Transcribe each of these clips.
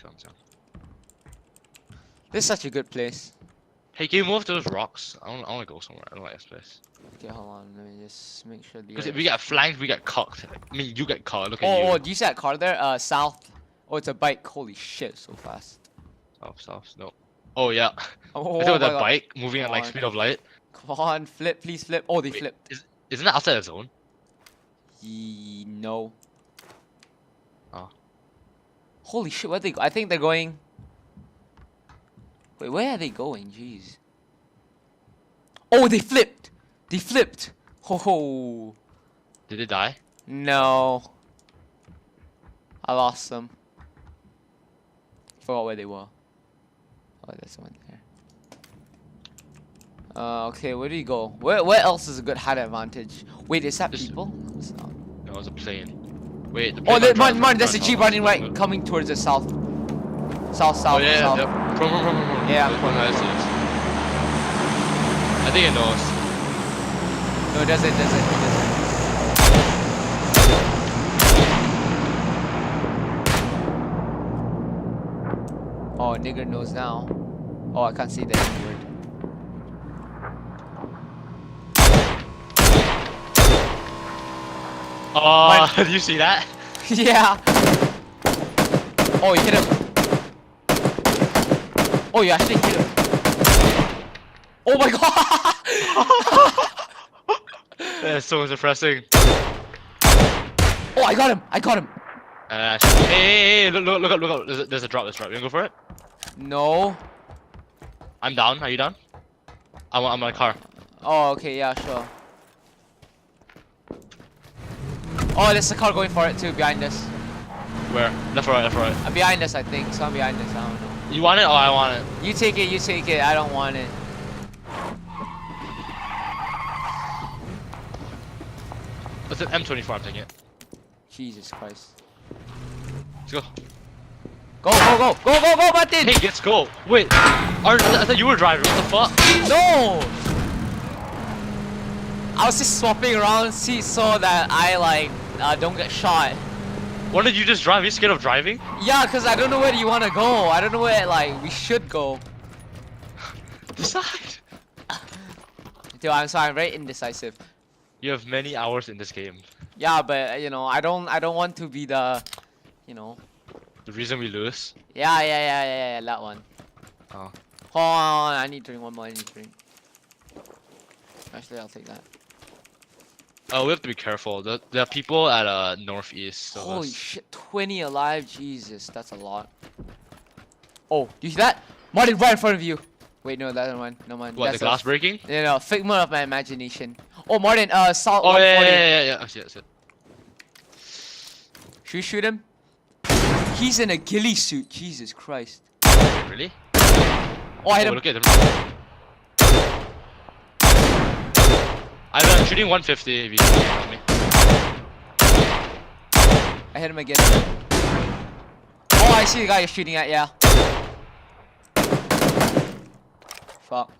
go. This is such a good place. Hey, can you move those rocks? I want to go somewhere. I don't like this place. Okay, hold on. Let me just make sure the. Because if we get flanked, we get cocked. I mean, you get caught. Look at you. Oh, do you see that car there? South. Oh, it's a bike. Holy shit, so fast. South. No. Oh yeah. Oh, I thought my that God. bike moving at Come like on. speed of light. Come on, flip, please flip. Oh, they Wait, flipped. Isn't that outside the zone? No. Oh. Holy shit, where they go? I think they're going. Wait, where are they going? Jeez. Oh, they flipped. They flipped. Ho ho. Did it die? No. I lost them. Forgot where they were. Oh, there's one there. Okay, where do you go? Where else is a good height advantage? Wait, is that people? It's not. No, it was a plane. Wait, the Oh, plane. Martin, there's a jeep running right, coming towards the south. South. Oh yeah, south. yeah. From. Yeah, I see it. I think it knows. No, it doesn't. Oh, nigger knows now. Oh, I can't see the N word. Oh, did you see that? Yeah. Oh, you hit him. Oh, you actually hit him. Oh my God. That's so depressing. Oh, I got him. Hey, look up. There's a drop. You wanna go for it? No. I'm down. Are you down? I'm on my car. Oh, okay, yeah, sure. Oh, there's a car going for it too, behind us. Where? Left or right? Behind us, I think. Someone behind us, I don't know. You want it? Oh, I want it. You take it. I don't want it. It's an M24, I'm taking it. Jesus Christ. Let's go. Go, Martin! Hey, let's go. Wait, I thought you were driving. What the fuck? No! I was just swapping around seats so that I don't get shot. Why did you just drive? Are you scared of driving? Yeah, cause I don't know where you wanna go. I don't know where we should go. Decide. Dude, I'm sorry, I'm very indecisive. You have many hours in this game. Yeah, but I don't want to be the, The reason we lose. Yeah, that one. Oh. Hold on, I need to drink one more. Actually, I'll take that. Oh, we have to be careful. There are people at northeast. So Holy shit, 20 alive, Jesus, that's a lot. Oh, do you see that? Martin, right in front of you. Wait, no, that one. No, man. What, the glass breaking? No, figment of my imagination. Oh, Martin, salt. Oh, 140. yeah. I see it. Should we shoot him? He's in a ghillie suit. Jesus Christ. Wait, really? Oh, I hit him. Look at him. I'm shooting 150 if you help me. I hit him again. Oh, I see the guy you're shooting at, yeah. Fuck.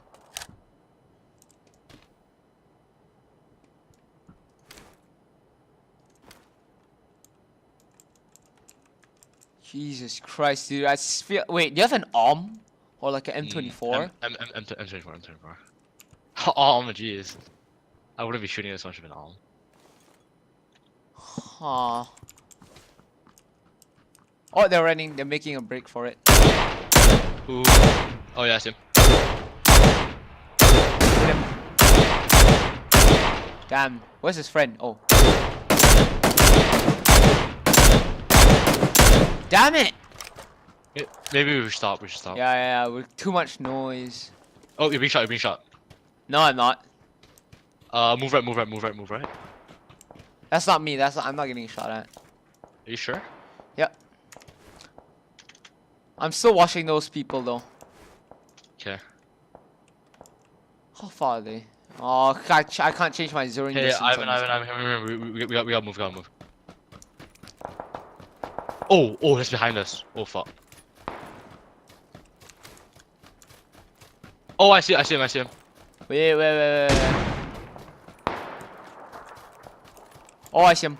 Jesus Christ, dude. I feel. Wait, do you have an ARM? Or like an M24? M24. Oh, jeez. I wouldn't be shooting this much of an arm. Huh. Oh, they're running. They're making a break for it. Ooh. Oh, yeah, I see him. Hit him. Damn. Where's his friend? Oh. Damn it! Maybe we should stop. Yeah. With too much noise. Oh, you're being shot. No, I'm not. Move right. That's not me. I'm not getting shot at. Are you sure? Yep. I'm still watching those people though. Okay. How far are they? Oh, I can't change my zeroing distance. Hey, Ivan, we gotta move. Oh, that's behind us. Oh, fuck. Oh, I see him. Wait. Oh, I see him.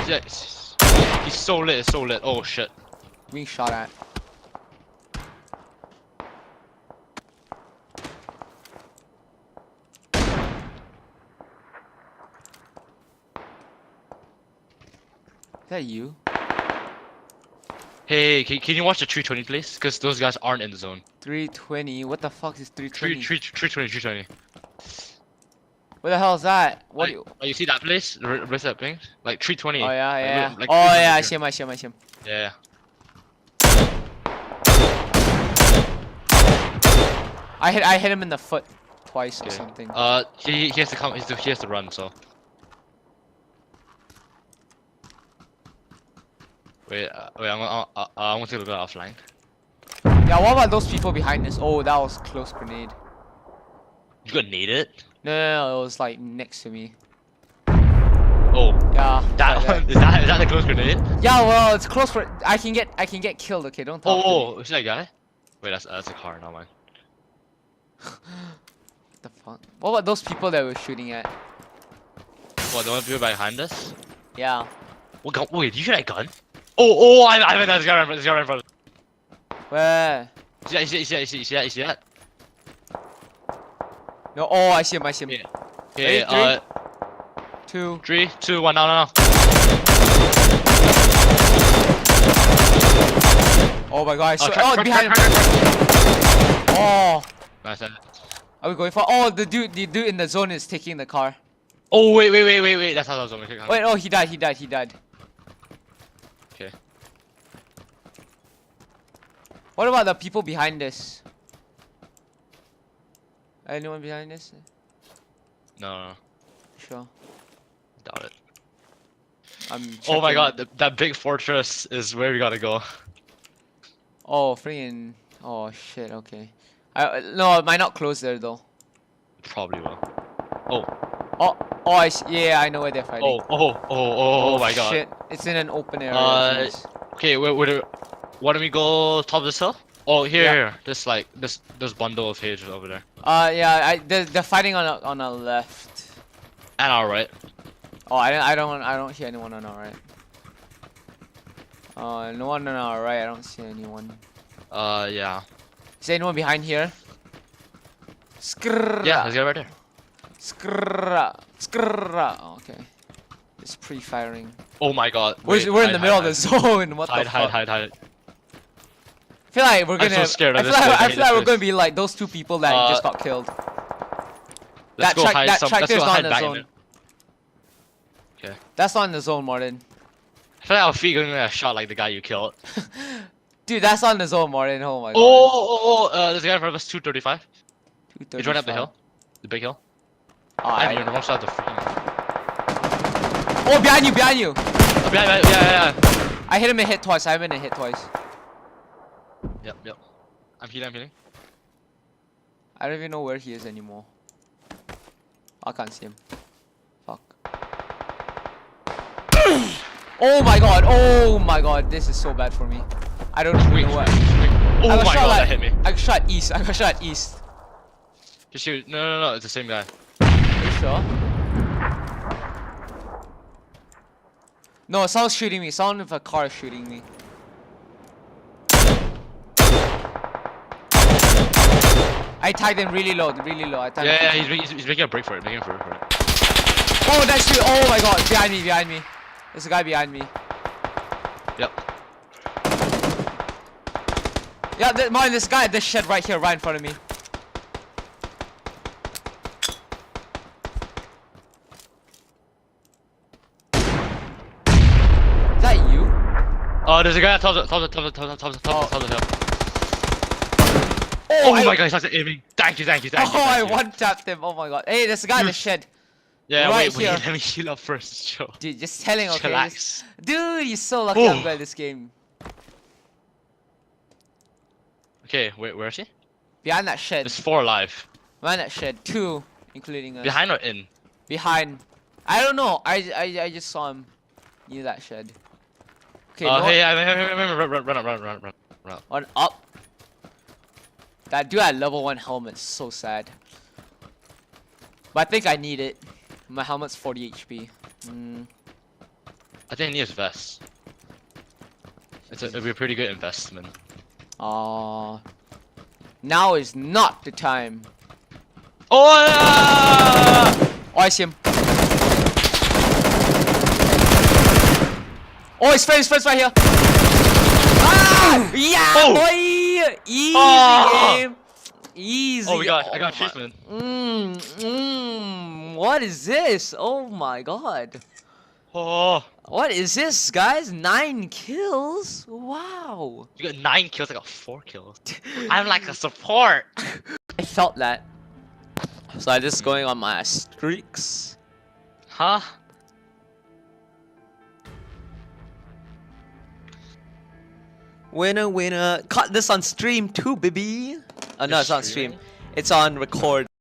Yes. He's so lit, it's so lit. Oh shit. Being shot at. Is that you? Hey, can you watch the 320 please? Because those guys aren't in the zone. 320. What the fuck is 320? 320. What the hell is that? What? Like, oh, you see that place? The place that ping? Like 320. Oh yeah, yeah. Like Oh 320 yeah, I here. see him. I see him. I see him. Yeah. I hit him in the foot twice or Okay. something. He has to come. He has to run. So. Wait, I'm gonna take a bit offline. Yeah, what about those people behind us? Oh, that was close grenade. You got naded? No, it was like next to me. Oh, Yeah. that right one, there. is that the close grenade? Yeah, well, it's close for. I can get killed. Okay, don't talk to me. Oh, is that guy? Wait, that's a car, not mine. What the fuck? What about those people that we're shooting at? What, the one people behind us? Yeah. What gun? Wait, did you hear that gun? Oh, I mean, there's a guy right in front. Where? You see that? No. Oh, I see him. I see him. Yeah. Ready? Okay, 2. 3, 2, 1, no. Oh my god! I saw. Track, Oh, behind him. track. Oh. Nice. Are we going for? Oh, the dude in the zone is taking the car. Oh, wait. That's how I was going to Wait, oh, he died. Okay. What about the people behind us? Anyone behind us? No. Sure. Doubt it. I'm Oh my checking. god, that big fortress is where we gotta go. Oh, freaking. Oh shit. Okay. No, it might not close there though. Probably will. Oh. Oh, I see. Yeah, I know where they're fighting. Oh my god. Shit, it's in an open area. Jeez. Okay, why don't we go top of this hill? Oh, here. This bundle of pages over there. Yeah, they're fighting on our left. And our right. Oh, I don't hear anyone on our right. No one on our right. I don't see anyone. Yeah. Is there anyone behind here? Skrrr. Yeah, there's a guy right there. Skrrr. Oh, okay. It's pre-firing. Oh my god. We're in the middle of the zone. What the fuck? Hide. I feel like we're gonna. I'm so scared of I this feel like, place. I feel like we're gonna be like those two people that just got killed. Let's go hide that some. Let's tractor's go not hide in the back in zone. there. Okay. That's not in the zone, Martin. I feel like our feet gonna get shot like the guy you killed. Dude, that's not in the zone, Martin. Oh my god. There's a guy in front of us, 235. He's running up the hill. The big hill. I'm on the wrong side of the freaking. Oh, behind you! Yeah. I hit him and hit twice. Yep. I'm healing. I don't even know where he is anymore. I can't see him. Fuck. Oh my god, this is so bad for me. I don't even know what. Oh I got my shot god, like- that hit me. I got shot east. Just shoot. No, it's the same guy. Are you sure? No, someone's shooting me. Someone with a car is shooting me. I tagged him really low. I tagged him. Yeah, he's making a break for it. Oh, that's you. Oh my god, behind me. There's a guy behind me. Yep. Yeah, Martin, this guy at this shed right here, right in front of me. Is that you? Oh, there's a guy at top of the hill. Oh my god, he's not aiming. Thank you. I one-tapped him. Oh my god. Hey, there's a guy in the shed. Yeah, right wait, here. let me heal up first, Joe. Dude, just telling, okay? Relax. Dude, you're so lucky I'm good at this game. Okay, wait, where is he? Behind that shed. There's 4 alive. Behind that shed. 2, including us. Behind or in? Behind. I don't know. I just saw him near that shed. Okay, Run up. On up. That dude at level 1 helmet's so sad. But I think I need it. My helmet's 40 HP. I think he needs vest. It'll be a pretty good investment. Now is not the time. Oh yeah! Oh, I see him. Oh, his friend's right here. Ah! Yeah, Oh! boy! Easy game. Easy. Oh, I got achievement. What is this? Oh my god. Oh, What is this, guys? 9 kills? Wow. you got 9 kills. I got 4 kills. I'm like a support. I felt that. So I'm just going on my streaks. Huh? Winner, winner. Caught this on stream too, baby. No, it's on stream. Streaming? It's on record.